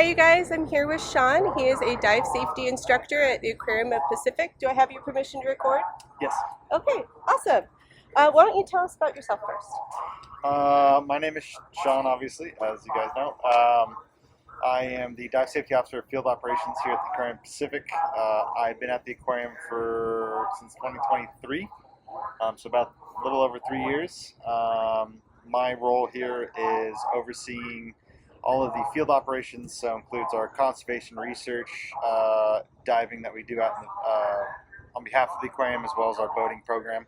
Hi, you guys. I'm here with Sean. He is a dive safety instructor at the Aquarium of Pacific. Do I have your permission to record? Yes. Okay, awesome. Why don't you tell us about yourself first? My name is Sean, obviously, as you guys know. I am the dive safety officer of field operations here at the Aquarium Pacific. I've been at the aquarium since 2023, so about a little over 3 years. My role here is overseeing all of the field operations, so includes our conservation research, diving that we do out on behalf of the aquarium, as well as our boating program.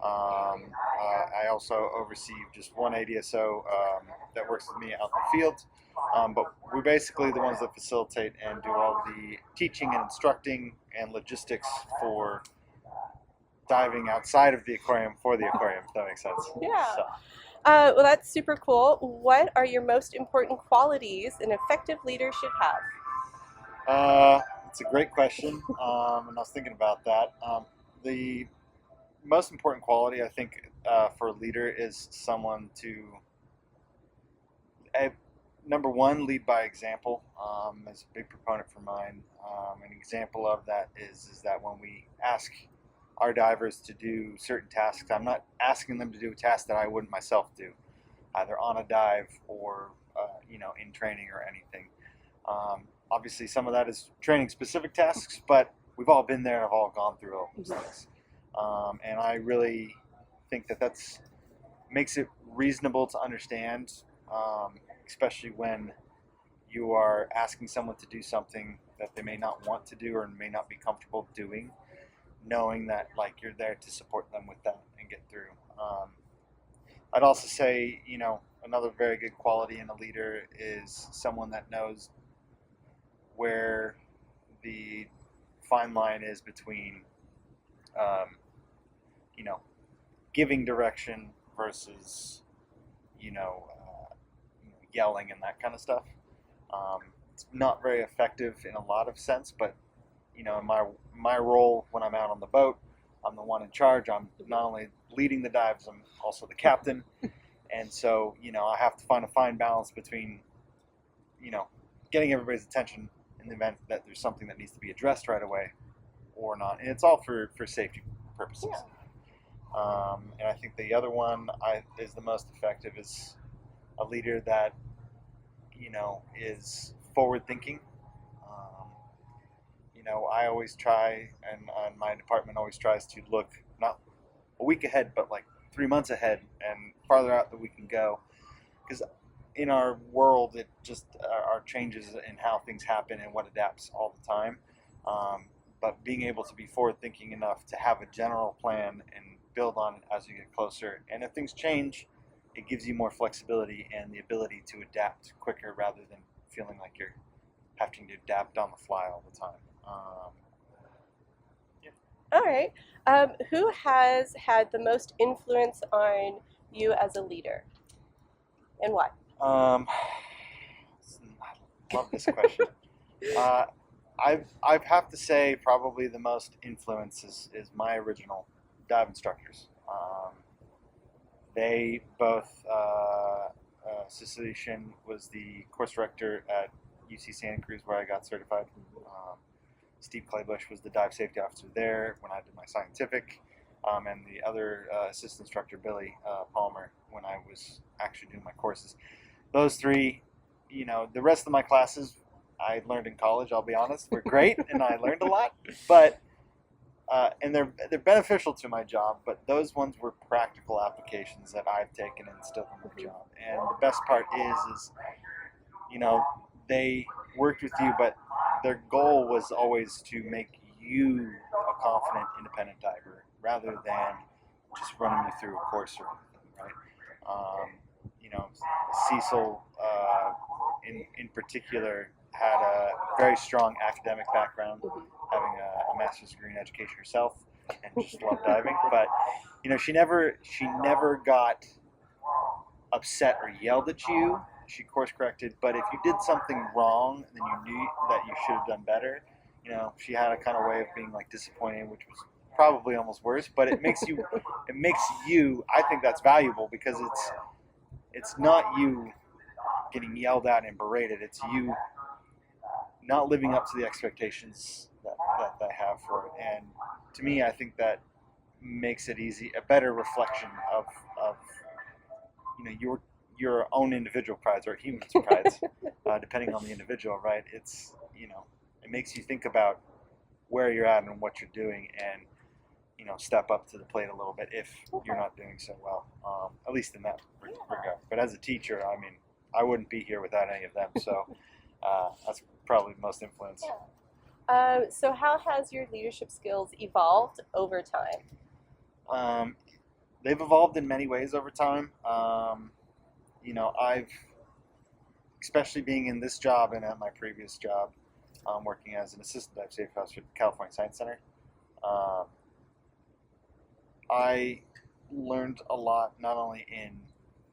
I also oversee just one ADSO that works with me out in the field, but we're basically the ones that facilitate and do all the teaching and instructing and logistics for diving outside of the aquarium for the aquarium, if that makes sense. Yeah. So, Well, that's super cool. What are your most important qualities an effective leader should have? it's a great question, and I was thinking about that. The most important quality, I think, for a leader is someone to, number one, lead by example. Is a big proponent for mine. An example of that is that when we ask our divers to do certain tasks, I'm not asking them to do a task that I wouldn't myself do, either on a dive or in training or anything. Obviously, some of that is training specific tasks, but we've all been there and have all gone through all those things. And I really think that makes it reasonable to understand, especially when you are asking someone to do something that they may not want to do or may not be comfortable doing, knowing that you're there to support them with that and get through. I'd also say, another very good quality in a leader is someone that knows where the fine line is between giving direction versus, yelling and that kind of stuff. It's not very effective in a lot of sense, but in my role when I'm out on the boat, I'm the one in charge. I'm not only leading the dives, I'm also the captain, and so I have to find a fine balance between getting everybody's attention in the event that there's something that needs to be addressed right away or not, and it's all for safety purposes. Yeah. And I think the other one is the most effective is a leader that is forward thinking. I always try, and my department always tries to look not a week ahead, but 3 months ahead and farther out that we can go. Because in our world, it just are changes in how things happen and what adapts all the time. But being able to be forward thinking enough to have a general plan and build on it as you get closer. And if things change, it gives you more flexibility and the ability to adapt quicker rather than feeling like you're having to adapt on the fly all the time. Yeah. All right. Who has had the most influence on you as a leader, and why? I love this question. I have to say probably the most influence is my original dive instructors. They both, Cecily Shin was the course director at UC Santa Cruz where I got certified. Steve Claybush was the dive safety officer there when I did my scientific, and the other assistant instructor, Billy Palmer, when I was actually doing my courses. Those three, the rest of my classes I learned in college, I'll be honest, were great, and I learned a lot, but and they're beneficial to my job, but those ones were practical applications that I've taken and instilled in my job. And the best part is they worked with you, but their goal was always to make you a confident, independent diver rather than just running you through a course or anything, right? Cecil in particular had a very strong academic background, having a master's degree in education herself, and just loved diving. But she never got upset or yelled at you. She course corrected, but if you did something wrong, then you knew that you should have done better. She had a kind of way of being disappointed, which was probably almost worse. But it makes you. I think that's valuable because it's not you getting yelled at and berated. It's you not living up to the expectations that I have for it. And to me, I think that makes it a better reflection of your own individual prides or human's prides, depending on the individual, right? It's, it makes you think about where you're at and what you're doing, and step up to the plate a little bit if you're not doing so well, at least in that regard. But as a teacher, I mean, I wouldn't be here without any of them, so that's probably the most influence. So how has your leadership skills evolved over time? They've evolved in many ways over time. I've, especially being in this job and at my previous job, working as an assistant dive safety officer at the California Science Center, I learned a lot, not only in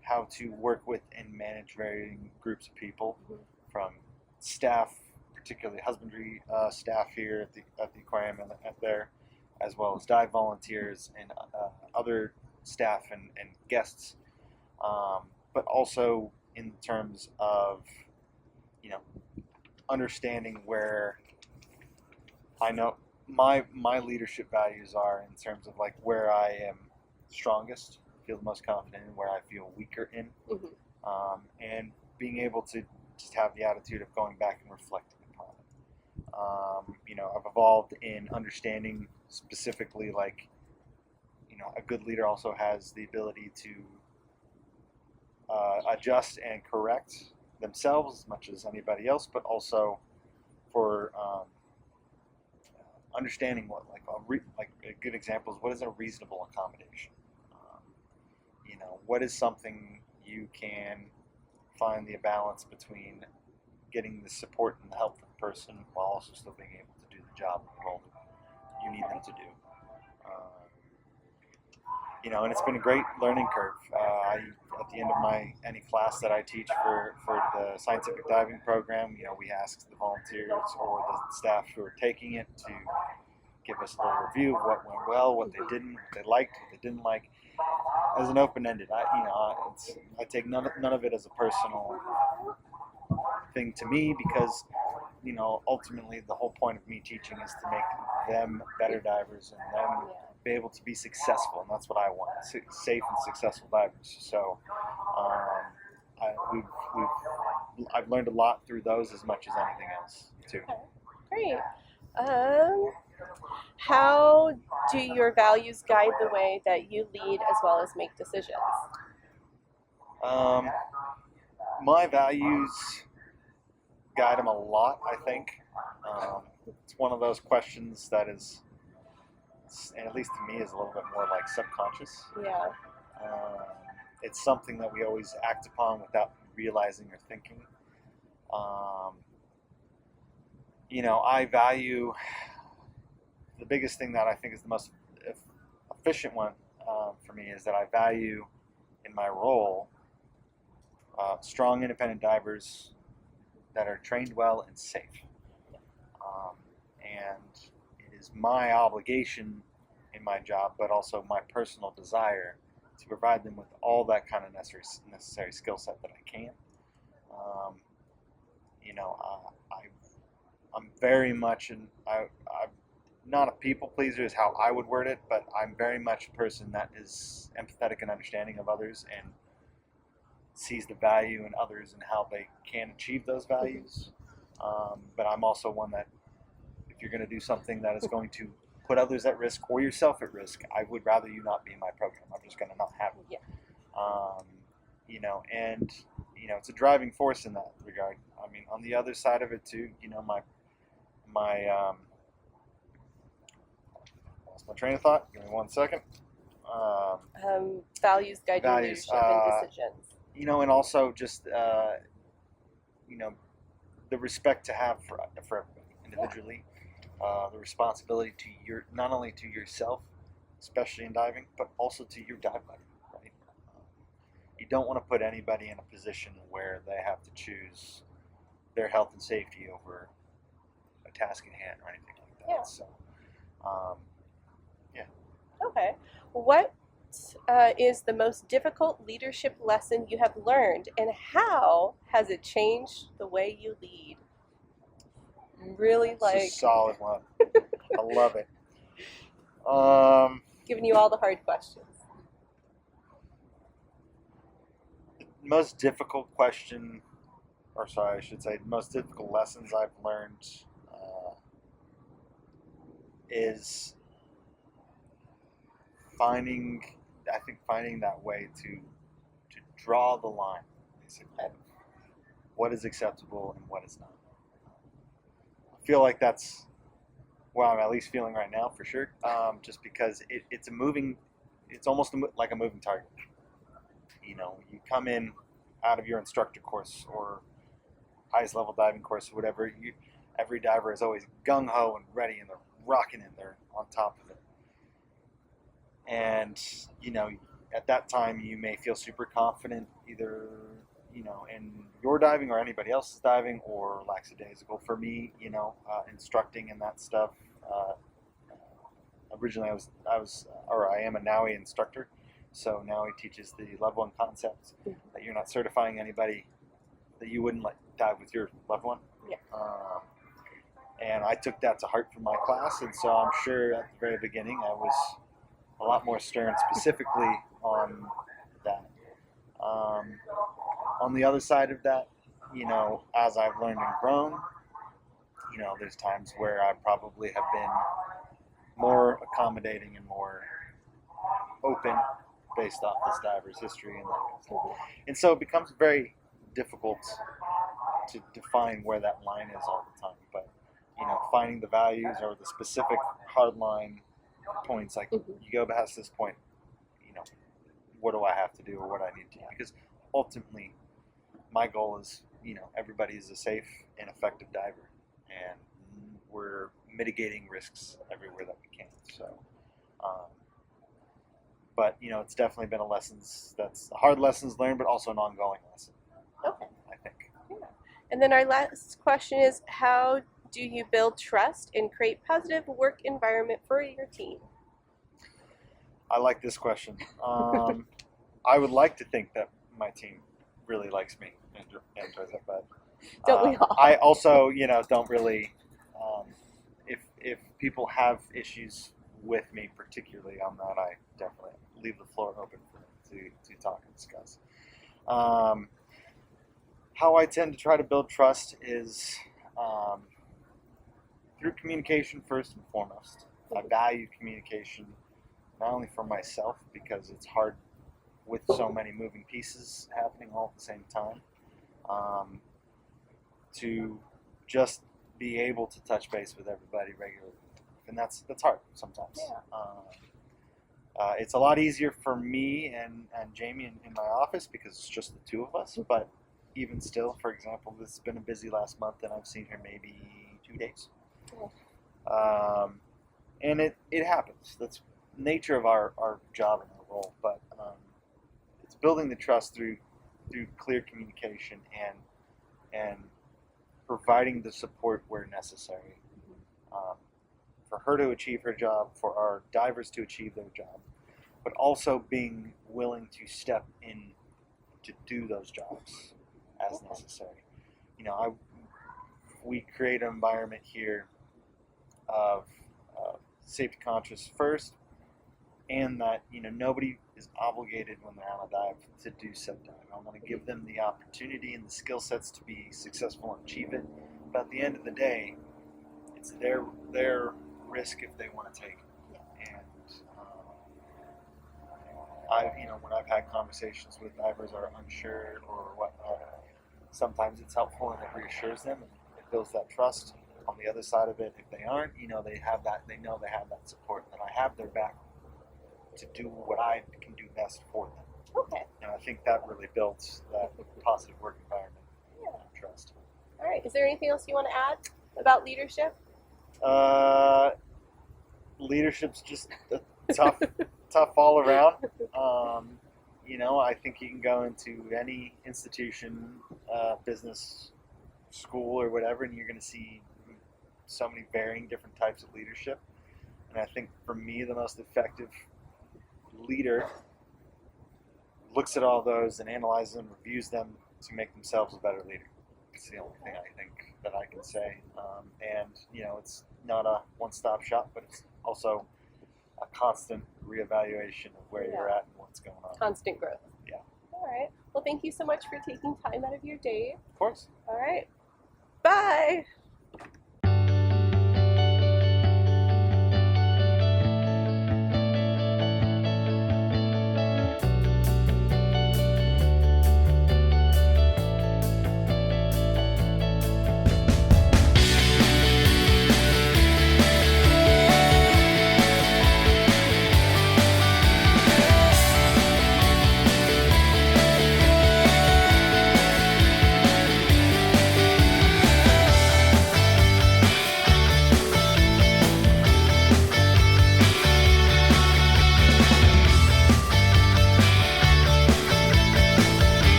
how to work with and manage varying groups of people, from staff, particularly husbandry staff here at the aquarium and there, as well as dive volunteers and other staff and guests, but also in terms of understanding where I know my leadership values are, in terms of like where I am strongest, feel the most confident in, where I feel weaker in, and being able to just have the attitude of going back and reflecting upon it. I've evolved in understanding specifically, like, a good leader also has the ability to adjust and correct themselves as much as anybody else, but also for understanding what, like a good example is, what is a reasonable accommodation. What is something you can find the balance between getting the support and the help of the person while also still being able to do the job and role that you need them to do. And it's been a great learning curve. At the end of any class that I teach for the scientific diving program, we ask the volunteers or the staff who are taking it to give us a little review of what went well, what they didn't, what they liked, what they didn't like, as an open-ended. I take none of it as a personal thing to me, because ultimately the whole point of me teaching is to make them better divers and them be able to be successful, and that's what I want: safe and successful divers. So I've learned a lot through those, as much as anything else too. Okay. Great. How do your values guide the way that you lead as well as make decisions? My values guide them a lot, I think. It's one of those questions that is, and at least to me, is a little bit more like subconscious. Yeah. It's something that we always act upon without realizing or thinking. I value, the biggest thing that I think is the most efficient one for me, is that I value in my role strong independent divers that are trained well and safe. And it is my obligation in my job, but also my personal desire, to provide them with all that kind of necessary skill set that I can. I'm very much I'm not a people pleaser is how I would word it, but I'm very much a person that is empathetic and understanding of others, and sees the value in others and how they can achieve those values. But I'm also one that, if you're going to do something that is going to put others at risk or yourself at risk, I would rather you not be in my program. I'm just going to not have it. Yeah. And it's a driving force in that regard. I mean, on the other side of it too, my lost my train of thought. Give me 1 second. Values guide your leadership and decisions. And also just the respect to have for everybody individually, the responsibility to not only to yourself, especially in diving, but also to your dive buddy, right? You don't want to put anybody in a position where they have to choose their health and safety over a task in hand or anything like that. Yeah. So, Okay. What is the most difficult leadership lesson you have learned, and how has it changed the way you lead? really It's like a solid one. I love it. giving you all the hard questions. Most difficult question, or sorry, I should say, most difficult lessons I've learned is finding that way to draw the line, basically. What is acceptable and what is not. I feel like that's what I'm at least feeling right now, for sure. Just because it's almost like a moving target. You know, you come in out of your instructor course or highest level diving course or whatever. Every diver is always gung ho and ready, and they're rocking it. They're on top of it. And you know, at that time, you may feel super confident, either in your diving or anybody else's diving, or lackadaisical. For me, instructing and that stuff. Originally, I am a NAUI instructor, so NAUI teaches the level 1 concepts that you're not certifying anybody that you wouldn't let dive with your loved one. Yeah. And I took that to heart for my class, and so I'm sure at the very beginning I was a lot more stern specifically on that. On the other side of that, as I've learned and grown, there's times where I probably have been more accommodating and more open based off this diver's history and that kind of stuff. And so it becomes very difficult to define where that line is all the time. But, finding the values or the specific hardline points, like you go past this point, what do I have to do or what I need to do? Because ultimately, my goal is, everybody is a safe and effective diver, and we're mitigating risks everywhere that we can. So, but it's definitely been that's hard lessons learned, but also an ongoing lesson. Okay. I think. Yeah. And then our last question is, how do you build trust and create positive work environment for your team? I like this question. I would like to think that my team really likes me and enjoys it, but Don't we all? I also, don't really. If people have issues with me, particularly on that, I definitely leave the floor open for them to talk and discuss. How I tend to try to build trust is through communication first and foremost. I value communication not only for myself, because it's hard with so many moving pieces happening all at the same time, to just be able to touch base with everybody regularly, and that's hard sometimes. Yeah. It's a lot easier for me and Jamie in my office because it's just the two of us, but even still, for example, this has been a busy last month, and I've seen her maybe 2 days. And it happens. That's nature of our job and our role, but it's building the trust through clear communication and providing the support where necessary, for her to achieve her job, for our divers to achieve their job, but also being willing to step in to do those jobs as necessary. We create an environment here of safety conscious first, and that nobody is obligated when they're on a dive to do said dive. I want to give them the opportunity and the skill sets to be successful and achieve it, but at the end of the day, it's their risk if they want to take it. And when I've had conversations with divers that are unsure or whatnot, sometimes it's helpful and it reassures them and it builds that trust. On the other side of it, if they aren't, they know they have that support, and I have their back to do what I can do best for them. Okay. And I think that really builds that positive work environment. Yeah. And trust. All right. Is there anything else you want to add about leadership? Leadership's just tough all around. I think you can go into any institution, business, school, or whatever, and you're going to see so many varying different types of leadership. And I think for me, the most effective leader looks at all those and analyzes them, reviews them to make themselves a better leader. It's the only thing I think that I can say. And you know, it's not a one-stop shop, but it's also a constant reevaluation of where you're at and what's going on. Constant growth. Yeah. All right. Well, thank you so much for taking time out of your day. Of course. All right. Bye.